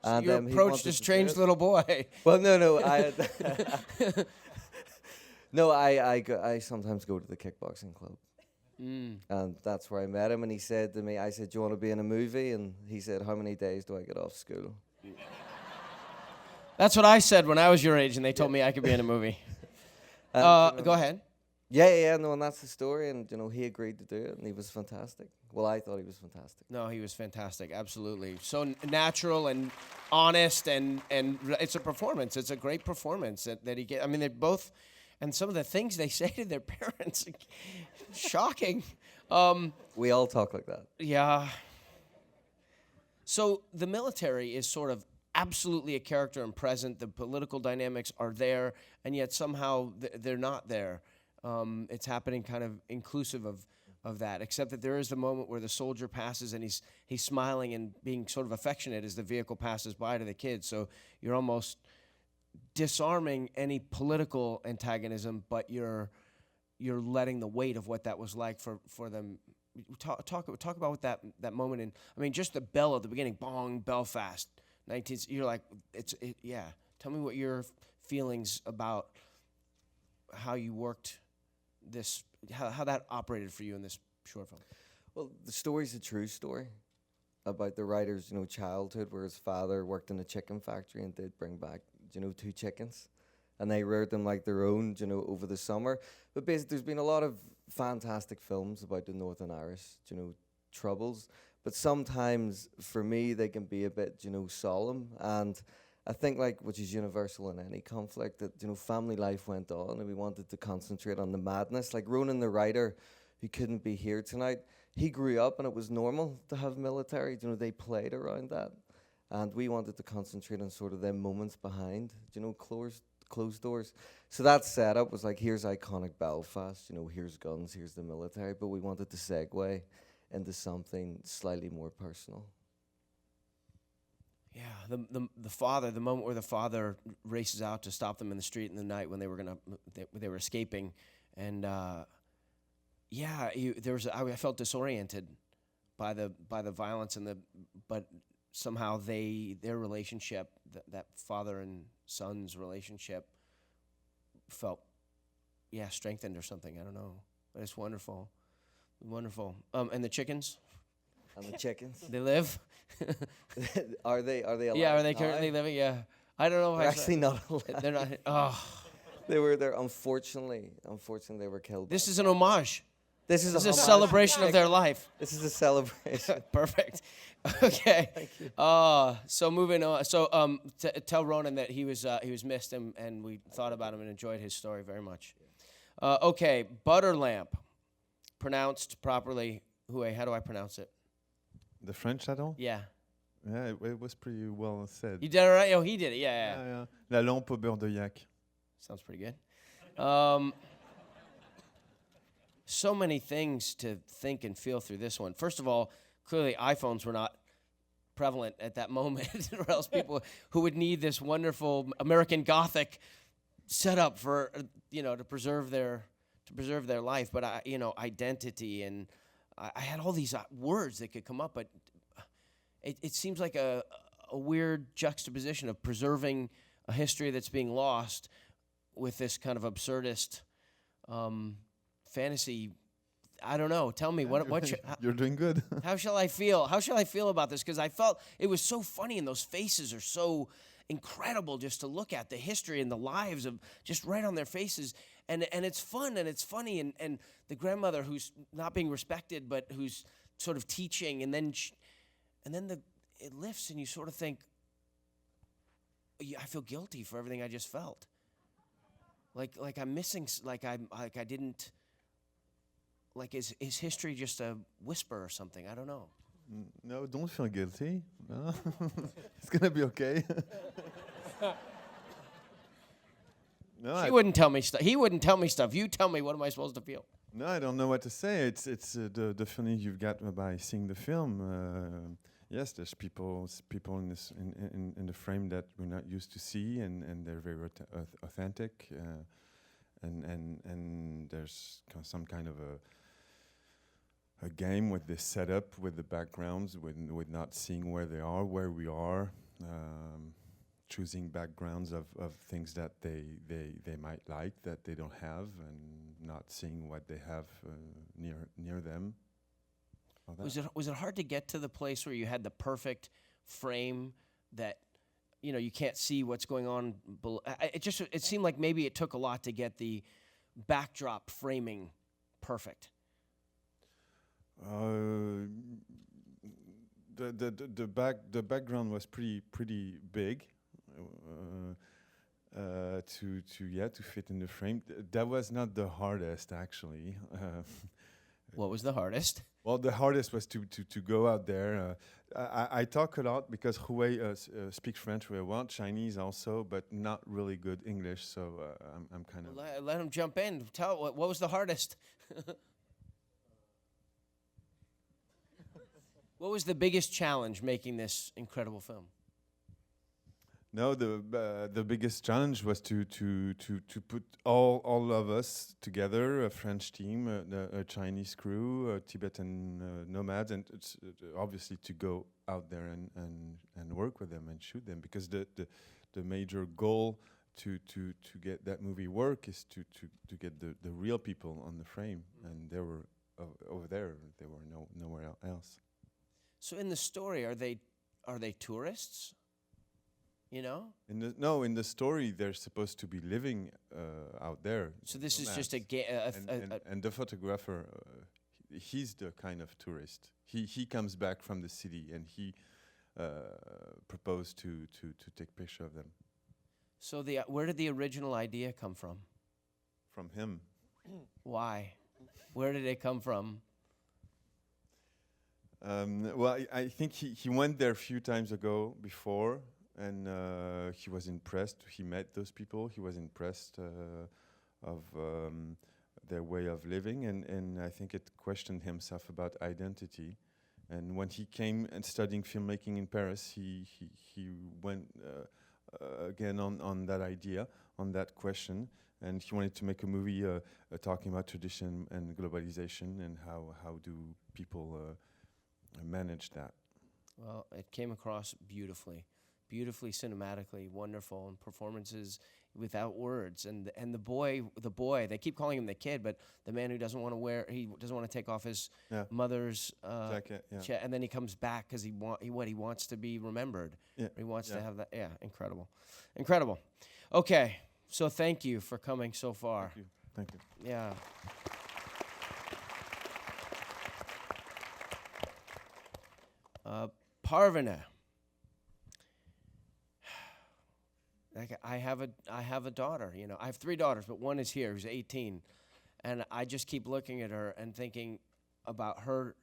So And you approached a strange little boy. Well, no, I sometimes go to the kickboxing club. And that's where I met him, and he said to me, I said, do you want to be in a movie? And he said, how many days do I get off school? That's what I said when I was your age, and they told me I could be in a movie. Go ahead. Yeah, no, and that's the story, and he agreed to do it, and he was fantastic. Well, I thought he was fantastic. No, he was fantastic, absolutely. So natural and honest, and it's a performance. It's a great performance that he gets. I mean, they both, and some of the things they say to their parents, shocking. We all talk like that. Yeah. So the military is sort of absolutely a character and present. The political dynamics are there, and yet somehow they're not there. It's happening kind of inclusive of that, except that there is the moment where the soldier passes and he's smiling and being sort of affectionate as the vehicle passes by to the kids. So you're almost disarming any political antagonism, but you're letting the weight of what that was like for them. Talk about what that moment in. I mean, just the bell at the beginning, bong, Belfast, 19. You're like, yeah. Tell me what your feelings about how you worked this, how that operated for you in this short film. Well, the story's a true story about the writer's, childhood, where his father worked in a chicken factory and did bring back, 2 chickens, and they reared them like their own, over the summer. But basically, there's been a lot of fantastic films about the Northern Irish, Troubles. But sometimes, for me, they can be a bit, solemn. And I think like which is universal in any conflict, that family life went on and we wanted to concentrate on the madness. Like Ronan, the writer, who couldn't be here tonight, he grew up and it was normal to have military. They played around that, and we wanted to concentrate on sort of them moments behind, closed doors. So that setup was like, here's iconic Belfast, here's guns, here's the military, but we wanted to segue into something slightly more personal. Yeah, the father, the moment where the father races out to stop them in the street in the night when they were escaping, and I felt disoriented by the violence but somehow their relationship, that father and son's relationship, felt strengthened or something. I don't know, but it's wonderful. And the chickens. And the chickens. They live. Are they alive? Yeah, are they currently living? Yeah, I don't know. If They're actually not alive. They're not. Oh, they were there. Unfortunately, they were killed. This is an homage. This is a celebration of their life. This is a celebration. Perfect. Okay. Thank you. So moving on. So tell Ronan that he was missed, and we thought about him and enjoyed his story very much. Okay, butter lamp, pronounced properly. How do I pronounce it? The French title? Yeah. Yeah, it was pretty well said. You did it right? Oh, he did it. Yeah. Yeah. La lampe au beurre de yak. Sounds pretty good. So many things to think and feel through this one. First of all, clearly iPhones were not prevalent at that moment, or else people who would need this wonderful American Gothic setup for to preserve their life. But identity, and I had all these words that could come up, but it seems like a weird juxtaposition of preserving a history that's being lost with this kind of absurdist fantasy. I don't know. Tell me you're doing good. How shall I feel? How shall I feel about this? Because I felt it was so funny, and those faces are so incredible just to look at, the history and the lives of just right on their faces, and it's fun and it's funny, and the grandmother who's not being respected but who's sort of teaching, and then it lifts, and you sort of think, I feel guilty for everything I just felt. Like I'm missing, I didn't. Like, is history just a whisper or something? I don't know. No, don't feel guilty. No. It's going to be okay. No, she wouldn't tell me stuff. He wouldn't tell me stuff. You tell me, what am I supposed to feel? No, I don't know what to say. It's the feeling you've got by seeing the film. Yes, there's people in the frame that we're not used to see, and they're very authentic. And there's some kind of a game with this setup, with the backgrounds, with not seeing where we are, choosing backgrounds of things that they might like that they don't have, and not seeing what they have near them. Was it hard to get to the place where you had the perfect frame that you can't see what's going on below? It seemed like maybe it took a lot to get the backdrop framing perfect. The background was pretty big to fit in the frame. That was not the hardest, actually. What was the hardest? Well, the hardest was to go out there. I talk a lot because Julien speaks French very well, Chinese also, but not really good English. So I'm kind of. Let him jump in. Tell what was the hardest. What was the biggest challenge making this incredible film? No, the biggest challenge was to put all of us together, a French team, a Chinese crew, a Tibetan nomads, and obviously to go out there and work with them and shoot them, because the major goal to get that movie work is to get the real people on the frame, and they were over there. They were nowhere else. So in the story, are they tourists? In the story, they're supposed to be living out there. So this is just and the photographer, he's the kind of tourist. He comes back from the city, and he proposed to take picture of them. So where did the original idea come from? From him. Why? Where did it come from? Well, I think he went there a few times ago before, and he was impressed. He met those people. He was impressed of their way of living, and I think it questioned himself about identity. And when he came and studying filmmaking in Paris, he went again on that idea, on that question, and he wanted to make a movie talking about tradition and globalization and how do people manage that. Well, it came across beautifully cinematically, wonderful, and performances without words. And the boy, they keep calling him the kid, but the man who doesn't want to take off his mother's jacket, and then he comes back because he wants to be remembered. Yeah. He wants to have that. Yeah, incredible. Okay, so thank you for coming so far. Thank you. Yeah. Parvaneh. Like I have a daughter, you know. I have 3 daughters, but one is here who's 18. And I just keep looking at her and thinking about her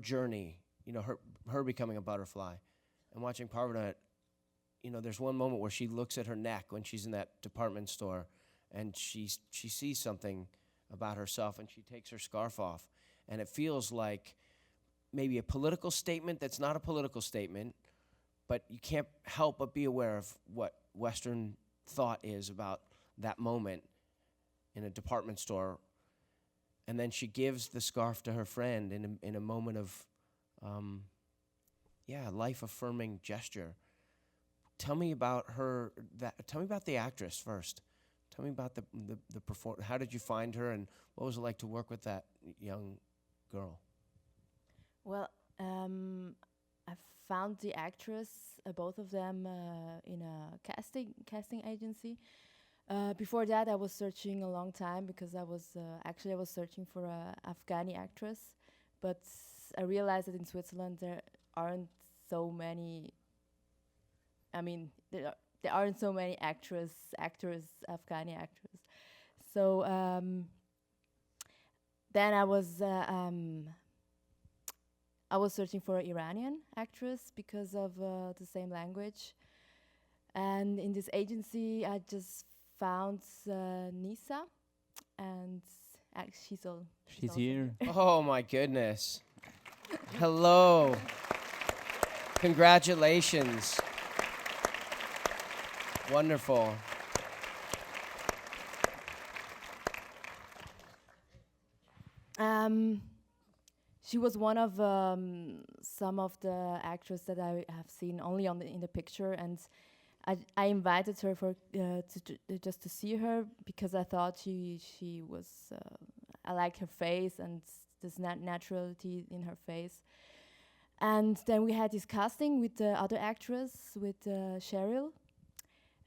journey, you know, her becoming a butterfly. And watching Parvaneh, you know, there's one moment where she looks at her neck when she's in that department store and she sees something about herself and she takes her scarf off. And it feels like maybe a political statement that's not a political statement, but you can't help but be aware of what Western thought is about that moment in a department store. And then she gives the scarf to her friend in a moment of, life-affirming gesture. Tell me about her. Tell me about the actress first. Tell me about the perform. How did you find her, and what was it like to work with that young girl? Well, I found the actress, both of them, in a casting agency. Before that, I was searching a long time because I was searching for a Afghani actress, but I realized that in Switzerland there aren't so many. I mean, there aren't so many actors, Afghani actors. So then I was searching for an Iranian actress because of the same language. And in this agency, I just found Nisa, and she's here. Oh my goodness. Hello. Congratulations. Wonderful. She was one of some of the actors that I have seen only in the picture, and I invited her just to see her because I thought she was I liked her face and this naturality in her face. And then we had this casting with the other actress, with Cheryl,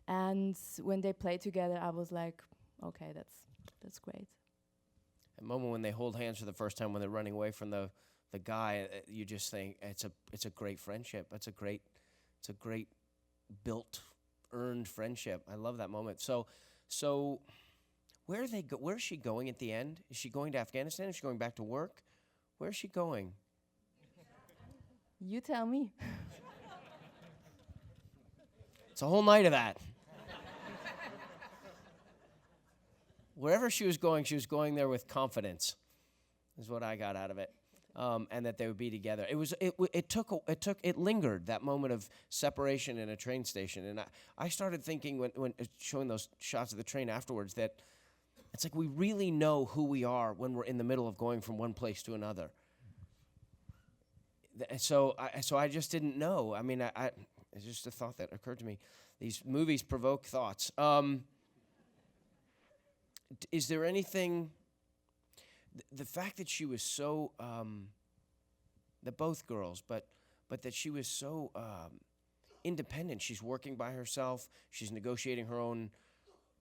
and when they played together, I was like, okay, that's great. A moment when they hold hands for the first time when they're running away from the guy, you just think it's a great friendship. It's a great built, earned friendship. I love that moment. So where is she going at the end? Is she going to Afghanistan? Is she going back to work? Where is she going? You tell me. It's a whole night of that. Wherever she was going there with confidence, is what I got out of it, and that they would be together. It lingered, that moment of separation in a train station, and I started thinking when showing those shots of the train afterwards that it's like we really know who we are when we're in the middle of going from one place to another. So I just didn't know. I mean, it's just a thought that occurred to me. These movies provoke thoughts. Is there anything, the fact that she was so, that both girls, but that she was so independent. She's working by herself. She's negotiating her own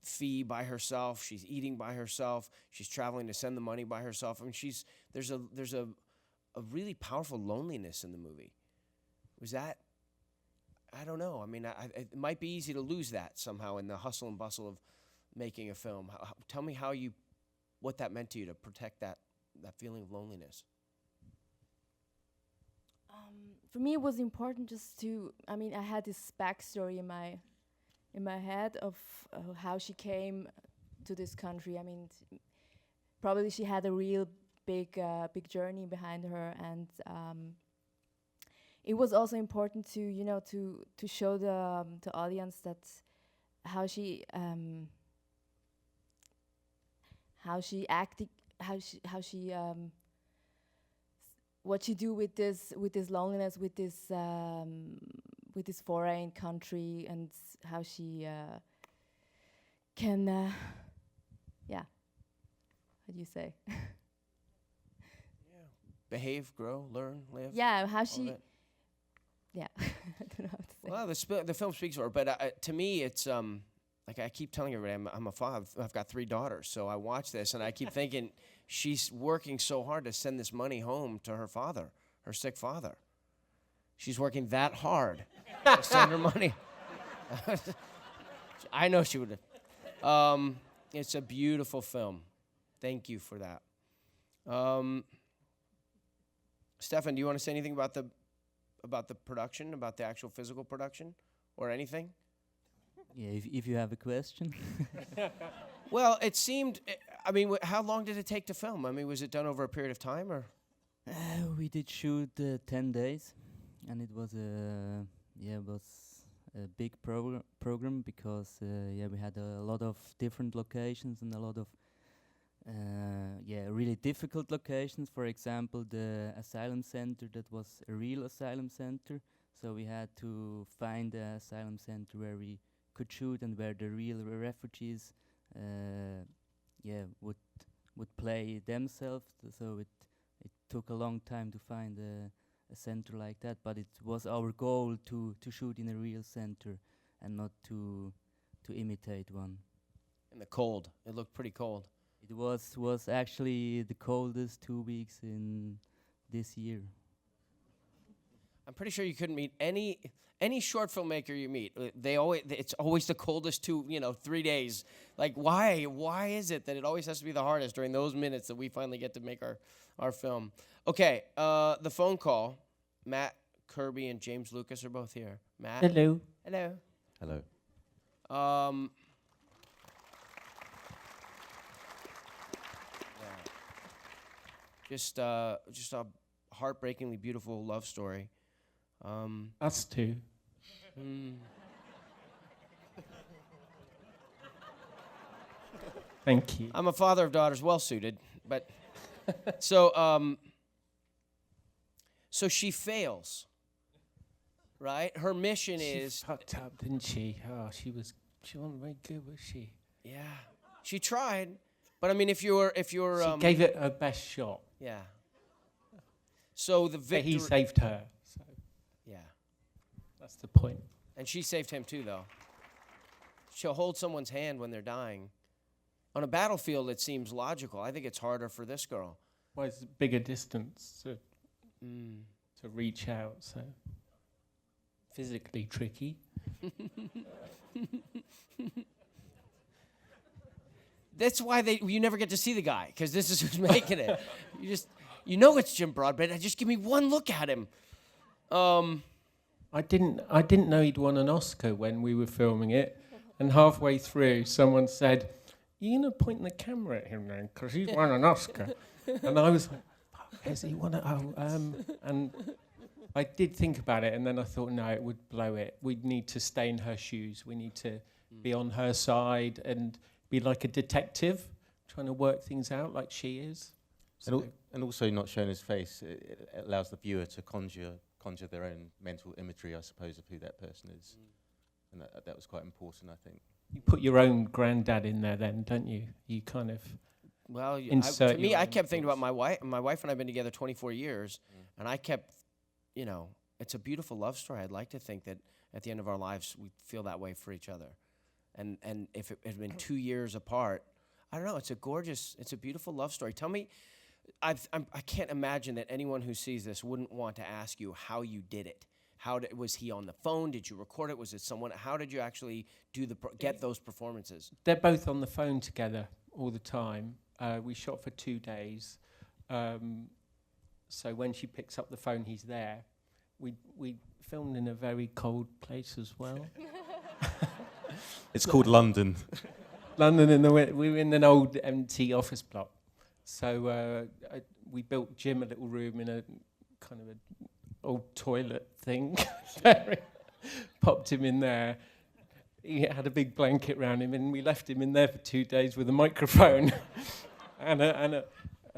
fee by herself. She's eating by herself. She's traveling to send the money by herself. I mean, there's a really powerful loneliness in the movie. Was that? I don't know. I mean, it might be easy to lose that somehow in the hustle and bustle of making a film. Tell me what that meant to you to protect that feeling of loneliness. For me, it was important just to. I mean, I had this backstory in my head of how she came to this country. I mean, probably she had a real big journey behind her, and it was also important to to show the audience that how she acted, what she do with this loneliness, with this foreign country, and how she can how do you say? Behave, grow, learn, live. Yeah, how she. Yeah, I don't know how to say. Well, the film speaks for her, but to me, it's like I keep telling everybody, I'm a father. I've got 3 daughters, so I watch this and I keep thinking she's working so hard to send this money home to her father, her sick father. She's working that hard to send her money. I know she would. It's a beautiful film. Thank you for that. Stefan, do you want to say anything about the production, about the actual physical production, or anything? Yeah, if you have a question. Well, it seemed. I mean, how long did it take to film? I mean, was it done over a period of time, or? We did shoot 10 days, and it was a big program because we had a lot of different locations and a lot of really difficult locations. For example, the asylum center, that was a real asylum center, so we had to find an asylum center where we could shoot and where the real refugees would play themselves. So it took a long time to find a center like that, but it was our goal to shoot in a real center and not to imitate one. In the cold, it looked pretty cold. It was actually the coldest 2 weeks in this year. I'm pretty sure you couldn't meet any short filmmaker you meet. It's always the coldest 3 days. Like, why is it that it always has to be the hardest during those minutes that we finally get to make our film? Okay, the phone call. Matt Kirby and James Lucas are both here. Matt. Hello. Hello. Hello. Just a heartbreakingly beautiful love story. Us too. Thank you. I'm a father of daughters, well suited, but so she fails, right? Her mission is She fucked up, didn't she? Oh, she wasn't very good, was she? Yeah, she tried, but I mean, if you're she gave it her best shot. Yeah. So the victory. He saved her. So yeah, that's the point. And she saved him too, though. She'll hold someone's hand when they're dying. On a battlefield, it seems logical. I think it's harder for this girl. Well, it's a bigger distance to reach out, so physically tricky. That's why you never get to see the guy, because this is who's making it. You know it's Jim Broadbent. Just give me one look at him. I didn't know he'd won an Oscar when we were filming it, and halfway through, someone said, "You're gonna point the camera at him now, because he's won an Oscar." And I was like, "Fuck, has he won it?" And I did think about it, and then I thought, no, it would blow it. We'd need to stay in her shoes. We need to be on her side and be like a detective, trying to work things out like she is. So And also not showing his face, it allows the viewer to conjure their own mental imagery, I suppose, of who that person is. And that was quite important, I think. You put your own granddad in there then, don't you? You kind of To me, I kept thinking about my wife. My wife and I have been together 24 years, and I kept, it's a beautiful love story. I'd like to think that at the end of our lives, we feel that way for each other. And if it had been 2 years apart, I don't know, it's a beautiful love story. Tell me, I can't imagine that anyone who sees this wouldn't want to ask you how you did it. Was he on the phone? Did you record it? Was it someone? How did you actually get those performances? They're both on the phone together all the time. We shot for 2 days. So when she picks up the phone, he's there. We filmed in a very cold place as well. It's called London. London we were in an old empty office block. So we built Jim a little room in a kind of an old toilet thing. Popped him in there. He had a big blanket around him, and we left him in there for 2 days with a microphone. and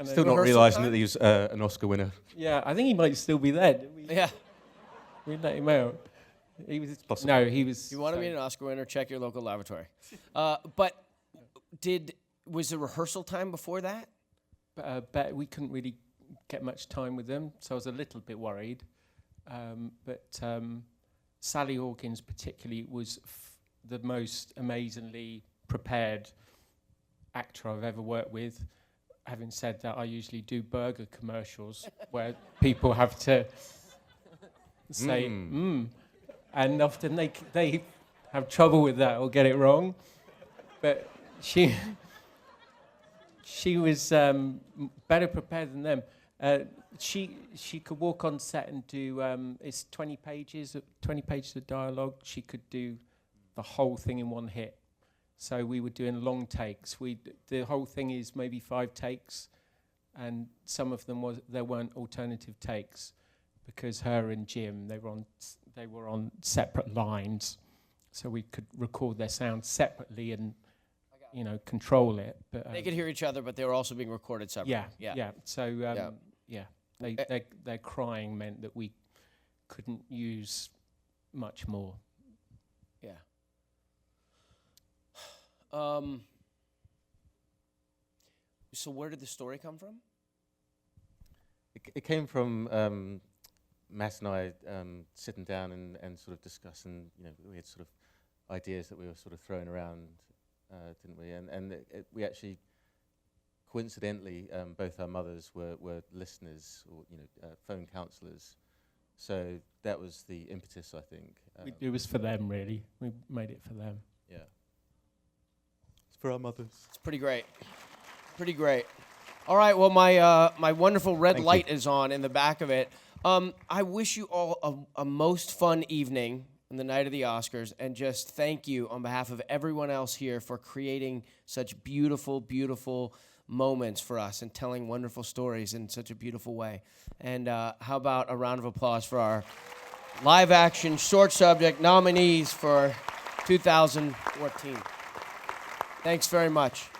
Still not realising that he was an Oscar winner. Yeah, I think he might still be there. Yeah. We let him out. He was possible. No, he was. If you want to be an Oscar winner, check your local lavatory. But was there rehearsal time before that? But we couldn't really get much time with them, so I was a little bit worried. But Sally Hawkins particularly was the most amazingly prepared actor I've ever worked with. Having said that, I usually do burger commercials where people have to say and often they have trouble with that or get it wrong. But she was better prepared than them. She could walk on set and do it's 20 pages of dialogue. She could do the whole thing in one hit. So we were doing long takes. The whole thing is maybe 5 takes, and some of them there weren't alternative takes because her and Jim they were on separate lines, so we could record their sound separately and control it. But they could hear each other, but they were also being recorded separately. Yeah. So their crying meant that we couldn't use much more. Yeah. So where did the story come from? It came from Matt and I sitting down and sort of discussing. We had sort of ideas that we were sort of throwing around, didn't we? And we actually, coincidentally, both our mothers were listeners or phone counsellors. So that was the impetus, I think. It was for them, really. We made it for them. Yeah. It's for our mothers. It's pretty great. Pretty great. All right, well, my wonderful red light is on in the back of it. I wish you all a most fun evening on the night of the Oscars, and just thank you on behalf of everyone else here for creating such beautiful, beautiful moments for us and telling wonderful stories in such a beautiful way. And how about a round of applause for our live-action short subject nominees for 2014. Thanks very much.